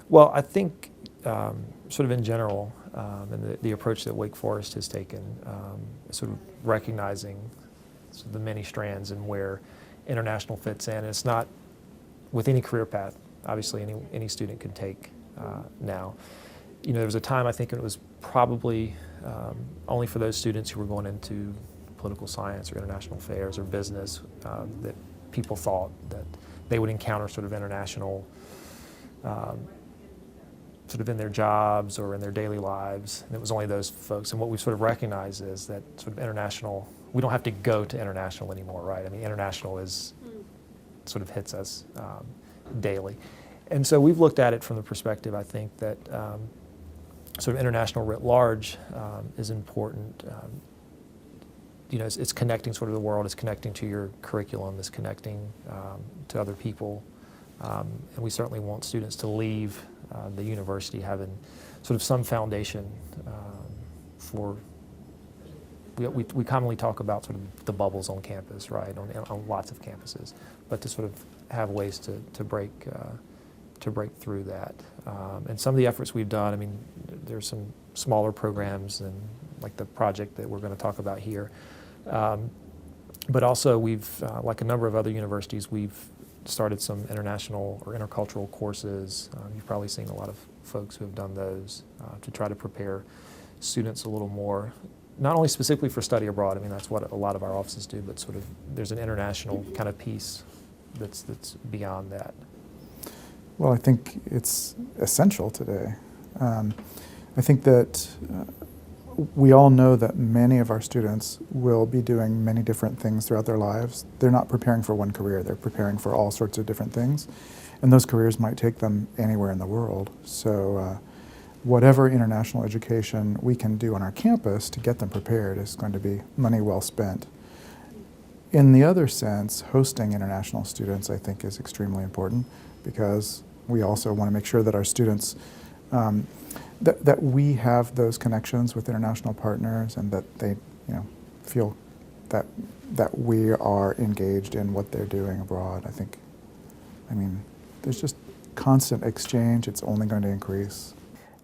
Well, I think sort of in general, and the approach that Wake Forest has taken, sort of recognizing sort of the many strands and where international fits in. And it's not with any career path, obviously any student can take now. You know, there was a time, I think it was probably only for those students who were going into political science or international affairs or business that people thought that they would encounter sort of international sort of in their jobs or in their daily lives, and it was only those folks. And what we sort of recognize is that sort of international, we don't have to go to international anymore, right? I mean, international is sort of hits us daily. And so we've looked at it from the perspective, I think, that sort of international writ large is important. You know, it's connecting sort of the world, it's connecting to your curriculum, it's connecting to other people. And we certainly want students to leave the university having sort of some foundation for, we commonly talk about sort of the bubbles on campus, right, on lots of campuses, but to sort of have ways to break through that. And some of the efforts we've done, I mean, there's some smaller programs and like the project that we're going to talk about here. But also we've, like a number of other universities, we've started some international or intercultural courses. You've probably seen a lot of folks who have done those to try to prepare students a little more, not only specifically for study abroad, I mean that's what a lot of our offices do, but sort of there's an international kind of piece that's beyond that. Well, I think it's essential today. I think that we all know that many of our students will be doing many different things throughout their lives. They're not preparing for one career, they're preparing for all sorts of different things. And those careers might take them anywhere in the world. So whatever international education we can do on our campus to get them prepared is going to be money well spent. In the other sense, hosting international students, I think, is extremely important because we also want to make sure that our students that we have those connections with international partners and that they, feel that we are engaged in what they're doing abroad. I mean, there's just constant exchange. It's only going to increase.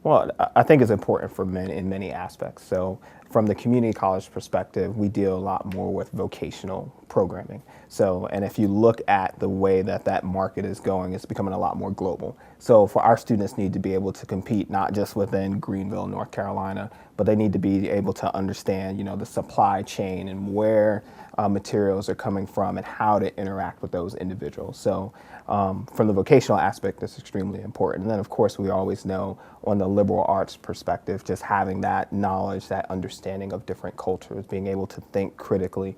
Well, I think it's important for men in many aspects. So from the community college perspective, we deal a lot more with vocational programming. So, and if you look at the way that market is going, it's becoming a lot more global. So for our students need to be able to compete not just within Greenville, North Carolina, but they need to be able to understand, the supply chain and where materials are coming from and how to interact with those individuals. So from the vocational aspect, that's extremely important. And then, of course, we always know on the liberal arts perspective, just having that knowledge, that understanding of different cultures, being able to think critically,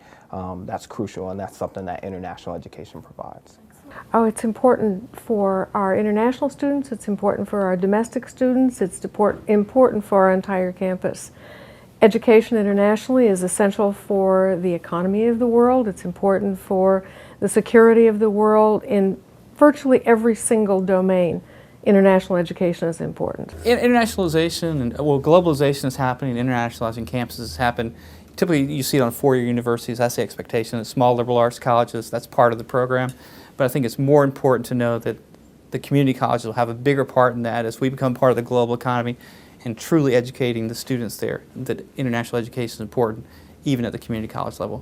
that's crucial, and that's something that international education provides. Oh, it's important for our international students, it's important for our domestic students, it's important for our entire campus. Education internationally is essential for the economy of the world. It's important for the security of the world. In virtually every single domain, international education is important. Internationalization and globalization is happening, internationalizing campuses happen. Typically you see it on four-year universities. That's the expectation. At small liberal arts colleges, that's part of the program. But I think it's more important to know that the community colleges will have a bigger part in that as we become part of the global economy and truly educating the students there that international education is important, even at the community college level.